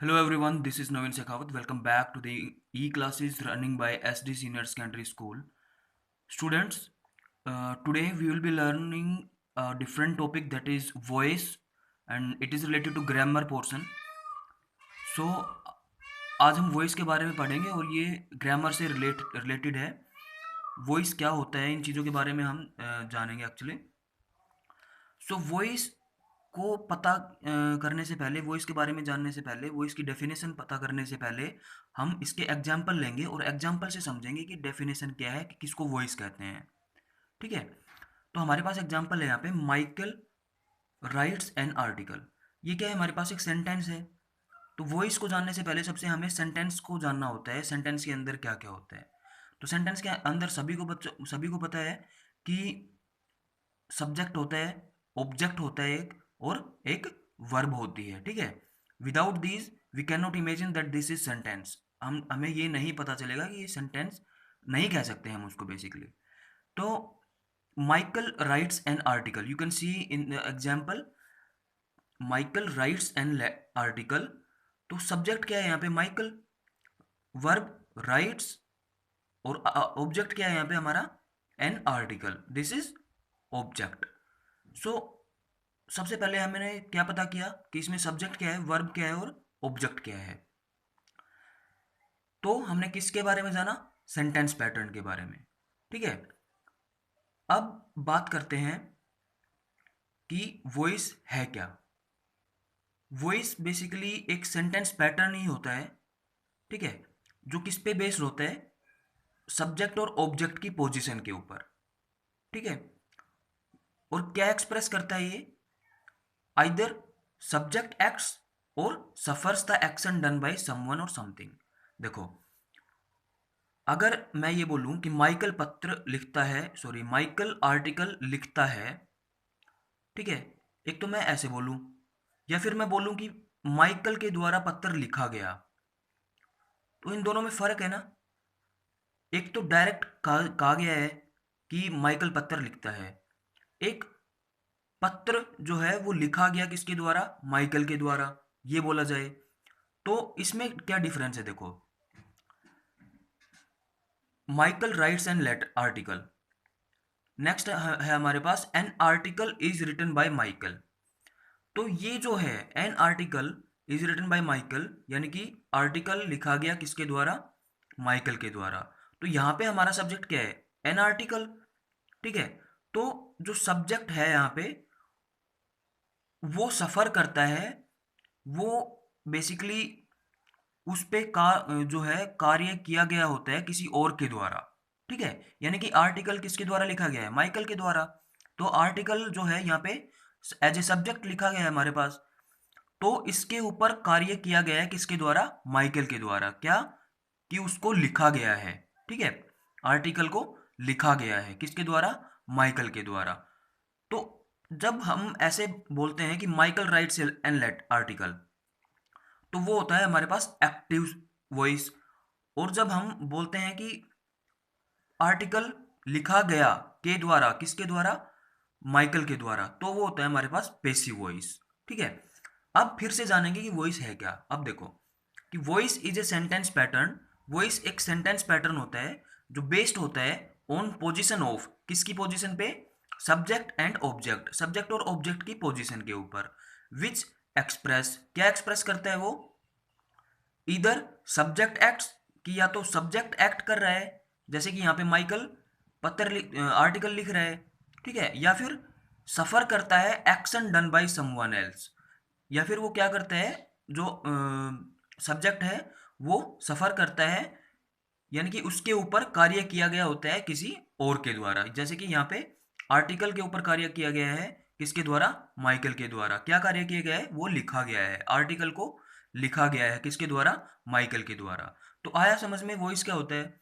Hello everyone, this is Navin Shekhawat. Welcome back to the e-classes running by SD Senior Secondary School. Students, today we will be learning a different topic that is voice and it is related to grammar portion. So आज हम voice के बारे में पढ़ेंगे और ये grammar से related है। वॉइस क्या होता है इन चीज़ों के बारे में हम जानेंगे एक्चुअली। सो वॉइस को पता करने से पहले, वॉइस के बारे में जानने से पहले, वॉइस की डेफिनेशन पता करने से पहले हम इसके एग्जाम्पल लेंगे और एग्जाम्पल से समझेंगे कि डेफिनेशन क्या है, कि किसको वॉइस कहते हैं। ठीक है, तो हमारे पास एग्जाम्पल है यहाँ पे, माइकल राइट्स एन आर्टिकल। ये क्या है, हमारे पास एक सेंटेंस है। तो वॉइस को जानने से पहले सबसे हमें सेंटेंस को जानना होता है, सेंटेंस के अंदर क्या क्या होता है। तो सेंटेंस के अंदर सभी को पता है कि सब्जेक्ट होता है, ऑब्जेक्ट होता है एक, और एक वर्ब होती है। ठीक है, without these we can not imagine that this is sentence. हमें ये नहीं पता चलेगा कि ये सेंटेंस नहीं कह सकते हम उसको बेसिकली। तो Michael writes an article, you can see in example, Michael writes an article. तो सब्जेक्ट क्या है यहाँ पे, माइकल, वर्ब राइट्स, और ऑब्जेक्ट क्या है यहाँ पे हमारा, an article, this is object. So सबसे पहले हमने क्या पता किया कि इसमें सब्जेक्ट क्या है, वर्ब क्या है और ऑब्जेक्ट क्या है। तो हमने किसके बारे में जाना, सेंटेंस पैटर्न के बारे में। ठीक है, अब बात करते हैं कि वॉइस है क्या। वॉइस बेसिकली एक सेंटेंस पैटर्न ही होता है। ठीक है, जो किस पे बेस्ड होता है, सब्जेक्ट और ऑब्जेक्ट की पोजीशन के ऊपर। ठीक है, और क्या एक्सप्रेस करता है ये, आइदर सब्जेक्ट एक्ट्स और suffers the action done by someone और समथिंग। देखो, अगर मैं ये बोलूं कि माइकल पत्र लिखता है, सॉरी माइकल आर्टिकल लिखता है, ठीक है, एक तो मैं ऐसे बोलूं, या फिर मैं बोलूं कि माइकल के द्वारा पत्र लिखा गया। तो इन दोनों में फर्क है ना। एक तो डायरेक्ट कहा गया है कि माइकल पत्र लिखता है, एक पत्र जो है वो लिखा गया किसके द्वारा, माइकल के द्वारा, ये बोला जाए। तो इसमें क्या डिफरेंस है, देखो, Michael writes an late article, next है हमारे पास an article is written by Michael. तो ये जो है an article is written by Michael, यानी कि आर्टिकल लिखा गया किसके द्वारा, माइकल के द्वारा। तो यहाँ पे हमारा सब्जेक्ट क्या है, एन आर्टिकल। ठीक है, तो जो सब्जेक्ट है यहाँ पे वो सफ़र करता है, वो बेसिकली उस पे जो है कार्य किया गया होता है किसी और के द्वारा। ठीक है, यानी कि आर्टिकल किसके द्वारा लिखा गया है, माइकल के द्वारा। तो आर्टिकल जो है यहाँ पे एज ए सब्जेक्ट लिखा गया है हमारे पास, तो इसके ऊपर कार्य किया गया है किसके द्वारा, माइकल के द्वारा। क्या, कि उसको लिखा गया है। ठीक है, आर्टिकल को लिखा गया है किसके द्वारा, माइकल के द्वारा। तो जब हम ऐसे बोलते हैं कि Michael writes an late article, तो वो होता है हमारे पास एक्टिव वॉइस। और जब हम बोलते हैं कि आर्टिकल लिखा गया के द्वारा, किसके द्वारा, माइकल के द्वारा, तो वो होता है हमारे पास पेसिव वॉइस। ठीक है, अब फिर से जानेंगे कि वॉइस है क्या। अब देखो कि voice is a sentence pattern. Voice एक सेंटेंस पैटर्न होता है जो बेस्ड होता है ऑन पोजीशन ऑफ, किसकी पोजीशन पे, सब्जेक्ट एंड ऑब्जेक्ट, सब्जेक्ट और ऑब्जेक्ट की पोजीशन के ऊपर, विच एक्सप्रेस, क्या एक्सप्रेस करता है वो, इधर सब्जेक्ट एक्ट्स, कि या तो सब्जेक्ट एक्ट कर रहा है, जैसे कि यहाँ पे माइकल आर्टिकल लिख रहा है। ठीक है, या फिर सफर करता है action done by someone else, या फिर वो क्या करता है, जो सब्जेक्ट है वो सफर करता है, यानी कि उसके ऊपर कार्य किया गया होता है किसी और के द्वारा। जैसे कि यहाँ पे आर्टिकल के ऊपर कार्य किया गया है किसके द्वारा, माइकल के द्वारा। क्या कार्य किया गया है, वो लिखा गया है, आर्टिकल को लिखा गया है किसके द्वारा, माइकल के द्वारा। तो आया समझ में वॉइस क्या होता है।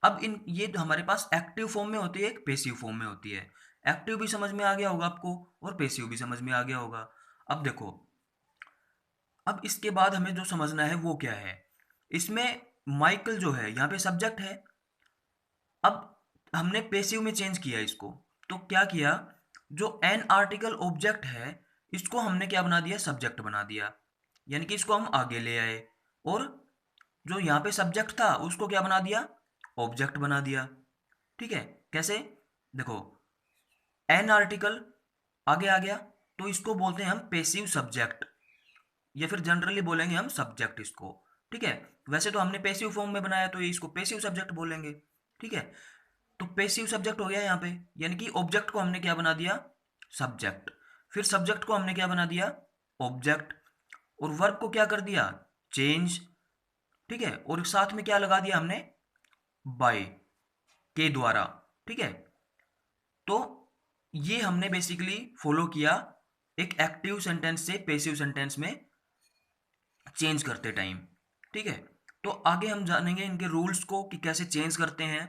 अब इन ये हमारे पास एक्टिव फॉर्म में होती है, एक पेसिव फॉर्म में होती है। एक्टिव भी समझ में आ गया होगा आपको और पेसिव भी समझ में आ गया होगा। अब देखो, अब इसके बाद हमें जो समझना है वो क्या है, इसमें माइकल जो है यहाँ पे सब्जेक्ट है। अब हमने पेसिव में चेंज किया इसको। तो क्या किया, जो एन आर्टिकल ऑब्जेक्ट है इसको हमने क्या बना दिया, सब्जेक्ट बना दिया। यानी कि इसको हम आगे ले आए, और जो यहाँ पे सब्जेक्ट था उसको क्या बना दिया, ऑब्जेक्ट बना दिया। ठीक है, कैसे, देखो एन आर्टिकल आगे आ गया तो इसको बोलते हैं हम पेसिव सब्जेक्ट, या फिर जनरली बोलेंगे हम सब्जेक्ट इसको। ठीक है, वैसे तो हमने पैसिव फॉर्म में बनाया तो ये इसको पैसिव सब्जेक्ट बोलेंगे। ठीक है, तो पैसिव सब्जेक्ट हो गया यहाँ पे, यानी कि ऑब्जेक्ट को हमने क्या बना दिया, सब्जेक्ट, फिर सब्जेक्ट को हमने क्या बना दिया, ऑब्जेक्ट, और वर्ब को क्या कर दिया, चेंज। ठीक है, और साथ में क्या लगा दिया हमने, बाय के द्वारा। ठीक है, तो ये हमने बेसिकली फॉलो किया एक एक्टिव सेंटेंस से पैसिव सेंटेंस में चेंज करते टाइम। ठीक है, तो आगे हम जानेंगे इनके रूल्स को कि कैसे चेंज करते हैं।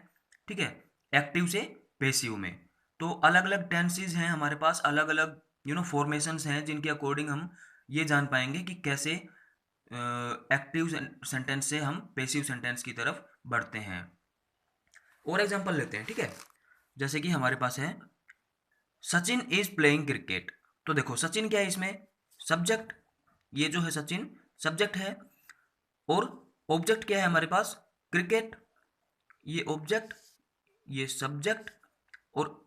ठीक है, एक्टिव से पैसिव में तो अलग अलग टेंसेज हैं हमारे पास, अलग अलग फॉर्मेशंस हैं जिनके अकॉर्डिंग हम ये जान पाएंगे कि कैसे एक्टिव सेंटेंस से हम पैसिव सेंटेंस की तरफ बढ़ते हैं। और एग्जांपल लेते हैं। ठीक है, जैसे कि हमारे पास है सचिन इज प्लेइंग क्रिकेट। तो देखो सचिन क्या है इसमें, सब्जेक्ट, ये जो है सचिन सब्जेक्ट है, और ऑब्जेक्ट क्या है हमारे पास, क्रिकेट, ये ऑब्जेक्ट, ये सब्जेक्ट, और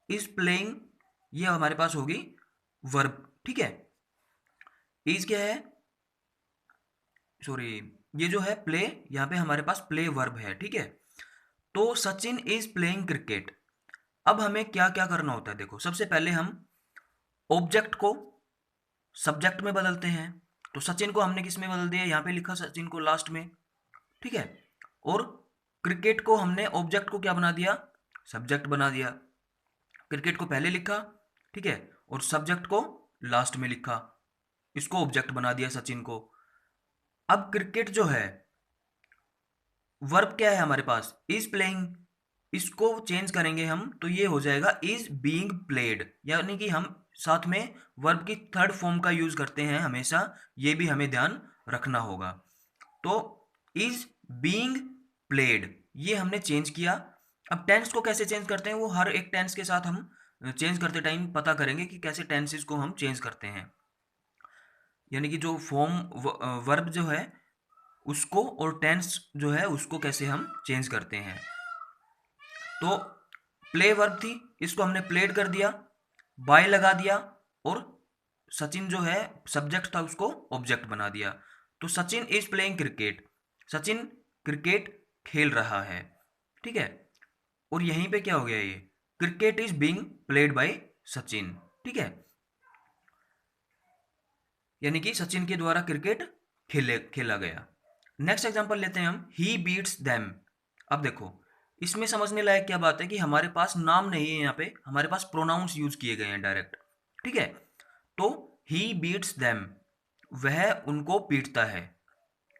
इज प्लेइंग ये हमारे पास होगी वर्ब। ठीक है, इज क्या है, सॉरी, ये जो है प्ले, यहाँ पे हमारे पास प्ले वर्ब है। ठीक है, तो सचिन इज प्लेइंग क्रिकेट। अब हमें क्या क्या करना होता है, देखो सबसे पहले हम ऑब्जेक्ट को सब्जेक्ट में बदलते हैं। तो सचिन को हमने किस में बदल दिया, यहाँ पे लिखा सचिन को लास्ट में। ठीक है, और क्रिकेट को हमने ऑब्जेक्ट को क्या बना दिया, सब्जेक्ट बना दिया। क्रिकेट को पहले लिखा, ठीक है, और सब्जेक्ट को लास्ट में लिखा, इसको ऑब्जेक्ट बना दिया सचिन को। अब क्रिकेट जो है वर्ब क्या है हमारे पास, इज प्लेइंग, इसको चेंज करेंगे हम तो ये हो जाएगा इज बीइंग प्लेड, यानी कि हम साथ में वर्ब की थर्ड फॉर्म का यूज करते हैं हमेशा, ये भी हमें ध्यान रखना होगा। तो इज बीइंग प्लेड ये हमने चेंज किया। अब टेंस को कैसे चेंज करते हैं, वो हर एक टेंस के साथ हम चेंज करते टाइम पता करेंगे कि कैसे टेंसेस को हम चेंज करते हैं, यानी कि जो फॉर्म वर्ब जो है उसको और टेंस जो है उसको कैसे हम चेंज करते हैं। तो प्ले वर्ब थी, इसको हमने प्लेड कर दिया, बाय लगा दिया, और सचिन जो है सब्जेक्ट था उसको ऑब्जेक्ट बना दिया। तो Sachin is playing cricket, Sachin cricket खेल रहा है। ठीक है, और यहीं पे क्या हो गया, ये cricket is being played by Sachin. ठीक है, यानी कि सचिन के द्वारा क्रिकेट खेला गया। नेक्स्ट एग्जांपल लेते हैं हम, ही बीट्स देम। अब देखो इसमें समझने लायक क्या बात है कि हमारे पास नाम नहीं है, यहाँ पे हमारे पास प्रोनाउंस यूज किए गए हैं डायरेक्ट। ठीक है, तो ही बीट्स देम, वह उनको पीटता है।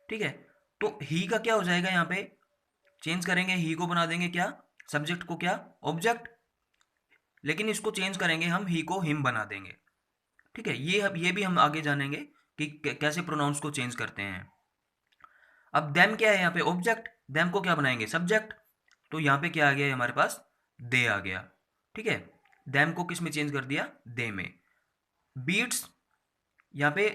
ठीक है, तो ही का क्या हो जाएगा, यहाँ पे चेंज करेंगे, ही को बना देंगे क्या, सब्जेक्ट को क्या, ऑब्जेक्ट, लेकिन इसको चेंज करेंगे हम, ही को हिम बना देंगे। ठीक है, ये भी हम आगे जानेंगे कि कैसे प्रोनाउंस को चेंज करते हैं। अब देम क्या है यहाँ पे, ऑब्जेक्ट, देम को क्या बनाएंगे, सब्जेक्ट, तो यहाँ पे क्या आ गया हमारे पास, दे आ गया। ठीक है, देम को किस में चेंज कर दिया, दे में। बीट्स, यहाँ पे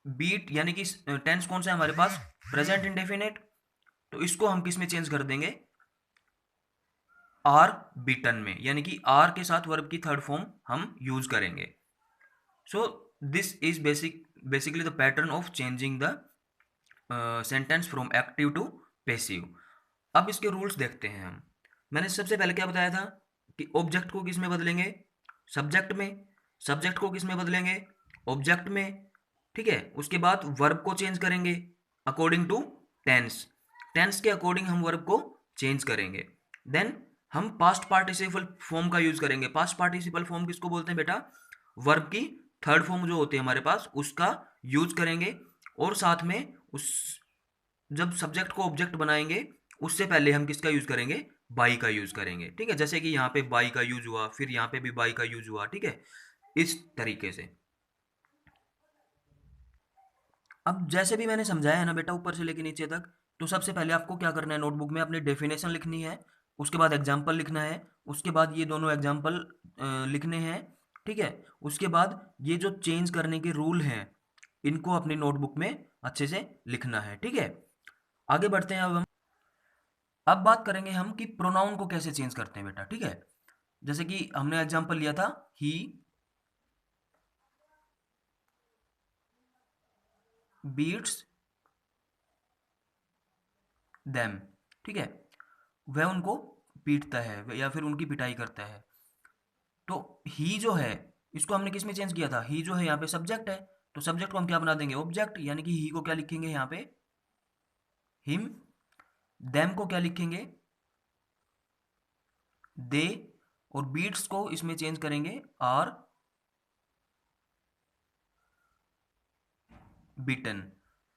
बीट यानी कि टेंस कौन सा है हमारे पास, प्रेजेंट इंडेफिनिट, तो इसको हम किस में चेंज कर देंगे, आर बीटन में, यानी कि आर के साथ वर्ब की थर्ड फॉर्म हम यूज करेंगे। So this is basically the pattern of changing the sentence from active to passive. अब इसके रूल्स देखते हैं हम। मैंने सबसे पहले क्या बताया था कि ऑब्जेक्ट को किस में बदलेंगे, सब्जेक्ट में, सब्जेक्ट को किस में बदलेंगे, ऑब्जेक्ट में। ठीक है, उसके बाद वर्ब को चेंज करेंगे अकॉर्डिंग टू टेंस, टेंस के अकॉर्डिंग हम वर्ब को चेंज करेंगे। देन हम पास्ट पार्टिसिपल फॉर्म का यूज करेंगे। पास्ट पार्टिसिपल फॉर्म किसको बोलते हैं बेटा, वर्ब की थर्ड फॉर्म जो होती है हमारे पास उसका यूज करेंगे, और साथ में उस जब सब्जेक्ट को ऑब्जेक्ट बनाएंगे उससे पहले हम किसका यूज करेंगे, बाई का यूज करेंगे। ठीक है, जैसे कि यहाँ पे बाई का यूज हुआ, फिर यहाँ पे भी बाई का यूज हुआ। ठीक है, इस तरीके से। अब जैसे भी मैंने समझाया है ना बेटा ऊपर से लेके नीचे तक, तो सबसे पहले आपको क्या करना है, नोटबुक में अपनी डेफिनेशन लिखनी है, उसके बाद एग्जाम्पल लिखना है, उसके बाद ये दोनों एग्जाम्पल लिखने हैं। ठीक है, उसके बाद ये जो चेंज करने के रूल हैं इनको अपनी नोटबुक में अच्छे से लिखना है, ठीक है। आगे बढ़ते हैं अब बात करेंगे हम कि प्रोनाउन को कैसे चेंज करते हैं बेटा, ठीक है। जैसे कि हमने एग्जांपल लिया था ही बीट्स देम, ठीक है, वह उनको पीटता है या फिर उनकी पिटाई करता है। तो ही जो है इसको हमने किस में चेंज किया था, ही जो है यहाँ पे सब्जेक्ट है, तो सब्जेक्ट को हम क्या बना देंगे, ऑब्जेक्ट, यानी कि ही को क्या लिखेंगे यहाँ पे, हिम। देम को क्या लिखेंगे, दे। और बीट्स को इसमें चेंज करेंगे आर बीटन,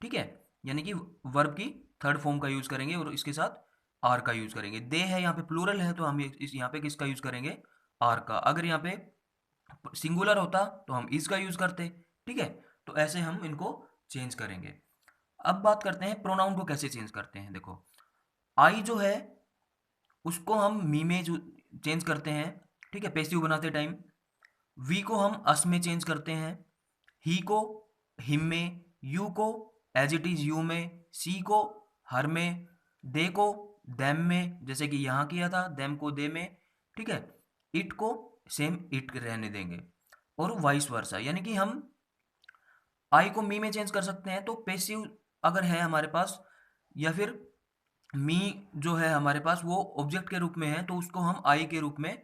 ठीक है। यानी कि वर्ब की थर्ड फॉर्म का यूज करेंगे और इसके साथ आर का यूज करेंगे। दे है यहाँ पे प्लूरल है तो हम इस यहाँ पे किसका यूज करेंगे, आर का। अगर यहाँ पे सिंगुलर होता तो हम इज का यूज करते, ठीक है। तो ऐसे हम इनको चेंज करेंगे। अब बात करते हैं प्रोनाउन को कैसे चेंज करते हैं। देखो आई जो है उसको हम मी में चेंज करते हैं, ठीक है, पैसिव बनाते टाइम। वी को हम अस में चेंज करते हैं, ही को हिम में, यू को एज इट इज यू में, सी को हर में, दे को देम में, जैसे कि यहाँ किया था, देम को दे में, ठीक है। इट को सेम इट रहने देंगे और वाइस वर्सा, यानी कि हम आई को मी में चेंज कर सकते हैं। तो पेसिव अगर है हमारे पास या फिर मी जो है हमारे पास वो ऑब्जेक्ट के रूप में है तो उसको हम आई के रूप में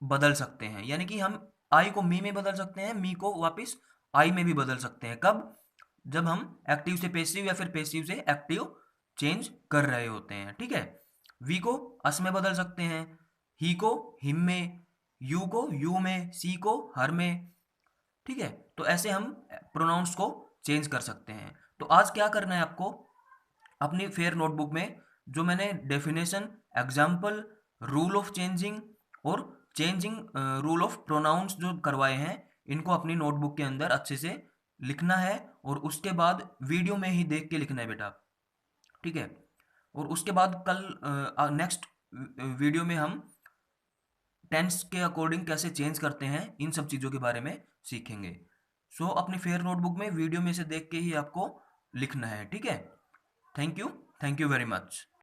बदल सकते हैं, यानी कि हम आई को मी में बदल सकते हैं, मी को वापस आई में भी बदल सकते हैं। कब, जब हम एक्टिव से पेसिव या फिर पेसिव से एक्टिव चेंज कर रहे होते हैं, ठीक है। वी को अस में बदल सकते हैं, ही को हिम में, यू को यू में, सी को हर में, ठीक है। तो ऐसे हम प्रोनाउंस को चेंज कर सकते हैं। तो आज क्या करना है आपको, अपनी फेयर नोटबुक में जो मैंने definition, example, rule of changing और चेंजिंग रूल ऑफ प्रोनाउंस जो करवाए हैं इनको अपनी नोटबुक के अंदर अच्छे से लिखना है और उसके बाद वीडियो में ही देख के लिखना है बेटा, ठीक है। और उसके बाद कल नेक्स्ट वीडियो में हम टेंस के अकॉर्डिंग कैसे चेंज करते हैं इन सब चीज़ों के बारे में सीखेंगे। सो अपनी फेयर नोटबुक में वीडियो में से देख के ही आपको लिखना है, ठीक है। Thank you very much.